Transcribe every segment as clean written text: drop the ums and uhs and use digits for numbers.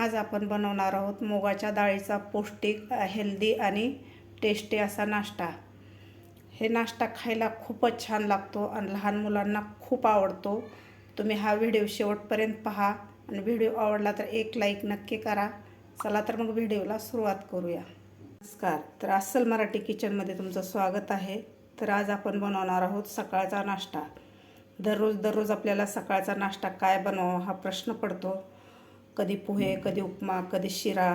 आज आपण बनवणार आहोत मुगाच्या डाळीचा पौष्टिक हेल्दी आणि टेस्टी असा नाश्ता। हे नाश्ता खायला खूपच छान लागतो आणि लहान मुलांना खूप आवडतो। तुम्ही हा व्हिडिओ शेवटपर्यंत पहा आणि व्हिडिओ आवडला तर एक लाईक नक्की करा। चला तर मग व्हिडिओला सुरुवात करूया। नमस्कार, तर अस्सल मराठी किचनमध्ये तुमचं स्वागत आहे। तर आज आपण बनवणार आहोत सकाळचा नाश्ता। दररोज आपल्याला सकाळचा नाश्ता काय बनवावा हा प्रश्न पडतो। कधी पोहे, कधी उपमा, कधी शिरा,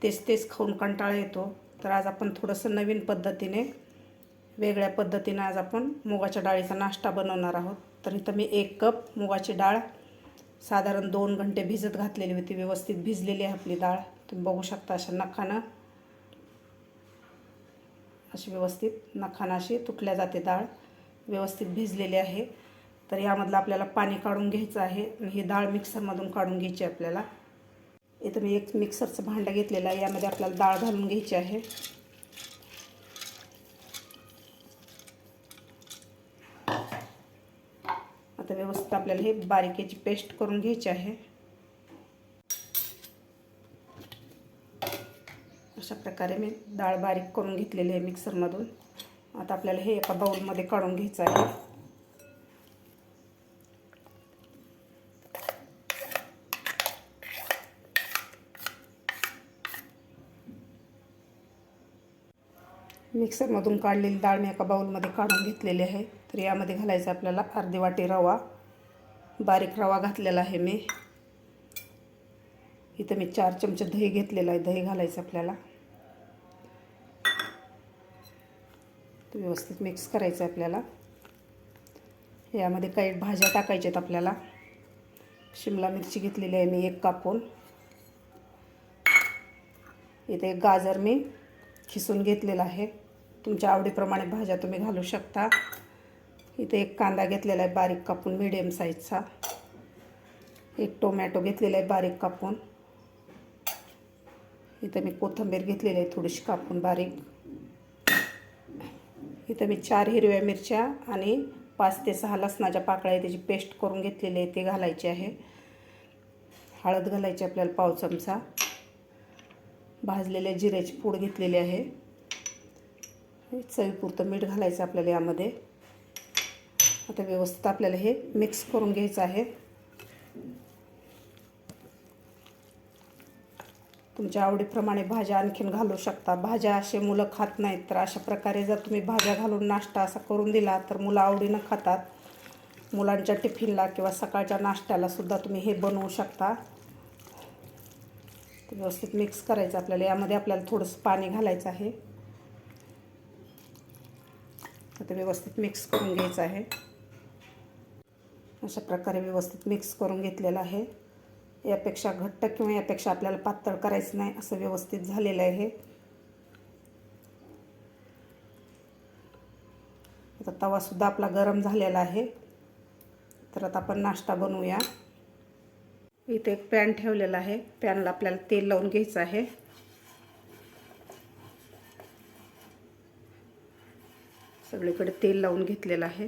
तेच खाऊन कंटाळा येतो। तर आज आपण थोडंसं नवीन पद्धतीने, वेगळ्या पद्धतीने आज आपण मुगाच्या डाळीचा नाश्ता बनवणार आहोत। तर इथं मी 1 कप मुगाची डाळ साधारण 2 घंटे भिजत घातलेली होती। व्यवस्थित भिजलेली आहे आपली डाळ, तुम्ही बघू शकता। अशी व्यवस्थित नखानं अशी तुटल्या जाते डाळ, व्यवस्थित भिजलेली आहे। तर यामधलं आपल्याला पाणी काढून घ्यायचं आहे आणि ही डाळ मिक्सरमधून काढून घ्यायची आपल्याला। इथं मी एक मिक्सरचं भांडं घेतलेलं आहे, यामध्ये आपल्याला डाळ घालून घ्यायची आहे। आता व्यवस्थित आपल्याला हे बारीक याची पेस्ट करून घ्यायची आहे। अशा प्रकारे मी डाळ बारीक करून घेतलेली आहे मिक्सरमधून। आता आपल्याला हे एका बाउलमध्ये काढून घ्यायचं आहे। मिक्सरमधून काढलेली डाळ मी एका बाउलमध्ये काढून घेतलेली आहे। तर यामध्ये घालायचं आपल्याला अर्धी वाटी रवा, बारीक रवा घातलेला आहे मी। इथं मी 4 चमचे दही घेतलेलं आहे, दही घालायचं आपल्याला। तर व्यवस्थित मिक्स करायचं आपल्याला। यामध्ये काही भाज्या टाकायच्या आहेत आपल्याला। शिमला मिरची घेतलेली आहे मी 1 कापून। इथे एक गाजर मी खिसून घेतलेला आहे, तुमच्या आवडीप्रमाणे भाज्या तुम्ही घालू शकता। इथे एक कांदा घेतलेला आहे बारीक कापून मीडियम साईजचा। एक टोमॅटो घेतलेला आहे बारीक कापून। इथं मी कोथिंबीर घेतलेली आहे थोडीशी कापून बारीक। इथं मी 4 हिरव्या मिरच्या आणि 5 ते 6 लसणाच्या पाकळ्या त्याची पेस्ट करून घेतलेली आहे, ते घालायचे आहे। हळद घालायची आपल्याला पाव चमचा। भाजलेल्या जिऱ्याची पूड घेतलेली आहे। चवीपुरतं मीठ घालायचं आपल्याला यामध्ये। आता व्यवस्थित आपल्याला हे मिक्स करून घ्यायचं आहे। तुमच्या आवडीप्रमाणे भाज्या आणखीन घालू शकता। भाज्या असे मुलं खात नाहीत, तर अशा प्रकारे जर तुम्ही भाज्या घालून नाश्ता असा करून दिला तर मुलं आवडीनं खातात। मुलांच्या टिफिनला किंवा सकाळच्या नाश्त्याला सुद्धा तुम्ही हे बनवू शकता। व्यवस्थित मिक्स करायचं आपल्याला। यामध्ये आपल्याला थोडंसं पाणी घालायचं आहे। आता व्यवस्थित मिक्स करून घ्यायचं आहे। अशा प्रकारे व्यवस्थित मिक्स करून घेतलेलं आहे। यापेक्षा घट्ट किंवा यापेक्षा आपल्याला पातळ करायचं नाही, असं व्यवस्थित झालेलं आहे। आता तवासुद्धा आपला गरम झालेला आहे। तर आता आपण नाश्ता बनवूया। इथे एक पॅन ठेवलेला आहे, पॅनला आपल्याला तेल लावून घ्यायचं आहे। सगळीकडे तेल लावून घेतलेलं आहे।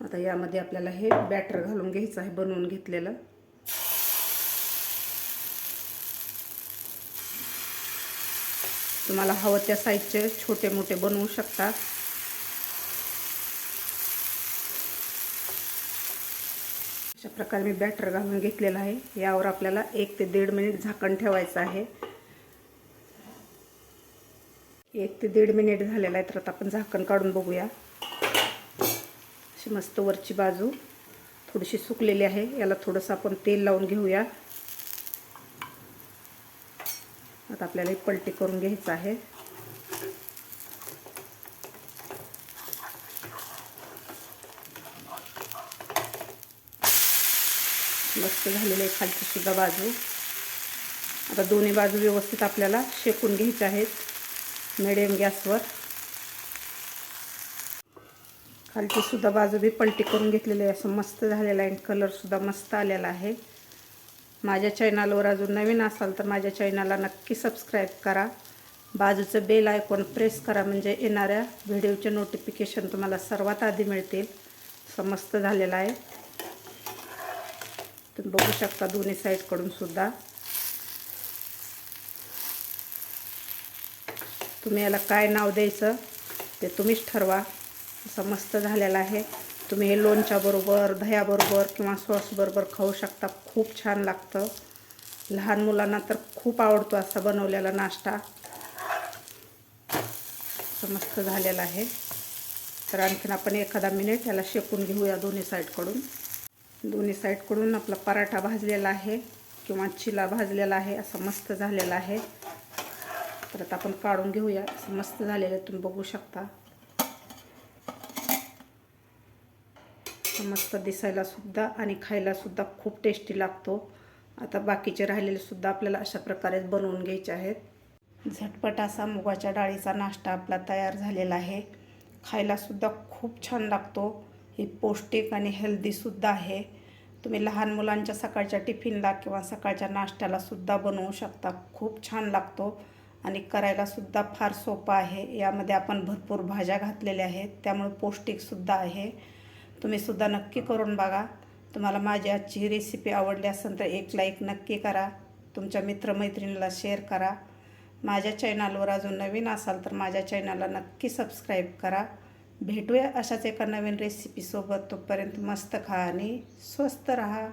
आता यामध्ये आपल्याला हे बॅटर घालून घ्यायचं आहे, बनवून घेतलेलं। तुम्हाला हवं त्या साईजचे छोटे मोठे बनवू शकता। अशा प्रकारे मी बॅटर घालून घेतलेलं आहे। यावर आपल्याला 1 ते 1.5 मिनिट झाकण ठेवायचं आहे। 1 ते 1.5 मिनिट झालेला आहे। तर आता आपण झाकण काढून बघूया। अशी मस्त वरची बाजू थोडीशी सुकलेली आहे, याला थोडंसं आपण तेल लावून घेऊया। आता आपल्याला एक पलटी करून घ्यायचं आहे। मस्त झालेली आहे खालची सुद्धा बाजू। आता दोन्ही बाजू व्यवस्थित आपल्याला शेकून घ्यायच्या आहेत मिडियम गॅसवर। खालची सुद्धा बाजू भी पलटी करून घेतलेली आहे। असं मस्त झालेलं आहे, कलर सुद्धा मस्त आलेला आहे। माझ्या चॅनलवर अजून नवीन असाल तर माझ्या चॅनलला नक्की सबस्क्राईब करा। बाजूचं बेल आयकॉन प्रेस करा, म्हणजे येणाऱ्या व्हिडिओचे नोटिफिकेशन तुम्हाला सर्वात आधी मिळतील। असं मस्त झालेलं आहे। बघू शकता दोन्ही साईडकडून सुद्धा. तुम्ही याला काय नाव द्यायचं ते तुम्हीच ठरवा. असं मस्त झालेला आहे. तुम्ही हे लोणच्याबरोबर, दह्याबरोबर किंवा सॉसबरोबर खाऊ शकता. खूप छान लागतं. लहान मुलांना तर खूप आवडतो असा बनवलेला नाश्ता. असं मस्त झालेला आहे. तर आणखीन आपण एखादा मिनिट याला शेकून घेऊया दोन्ही साईडकडून. दोन्ही साईडकडून आपला पराठा भाजलेला आहे किंवा चिला भाजलेला आहे. असं मस्त झालेला आहे. परत आपण काढून घेऊया. असं मस्त झालेलं आहे, तुम्ही बघू शकता. मस्त दिसायला सुद्धा आणि खायला सुद्धा खूप टेस्टी लागतो. आता बाकीचे राहिलेले सुद्धा आपल्याला अशा प्रकारे बनवून घ्यायचे आहेत. झटपट असा मुगाच्या डाळीचा नाश्ता आपला तयार झालेला आहे. खायला सुद्धा खूप छान लागतो. ही पौष्टिक आणि हेल्दी सुद्धा आहे. तुम्ही लहान मुलांच्या सकाळच्या टिफिनला किंवा सकाळच्या नाश्त्याला सुद्धा बनवू शकता. खूप छान लागतो आणि करायला सुद्धा फार सोपं आहे. यामध्ये आपण भरपूर भाज्या घातलेल्या आहेत, त्यामुळे पौष्टिक सुद्धा आहे. तुम्ही सुद्धा नक्की करून बघा. तुम्हाला माझी आजची ही रेसिपी आवडली असेल तर एक लाईक नक्की करा. तुमच्या मित्रमैत्रिणीला शेअर करा. माझ्या चॅनलवर अजून नवीन असाल तर माझ्या चॅनलला नक्की सबस्क्राईब करा. भेटूया अशाच एका नवीन रेसिपीसोबत. तोपर्यंत मस्त खा आणि स्वस्त राहा.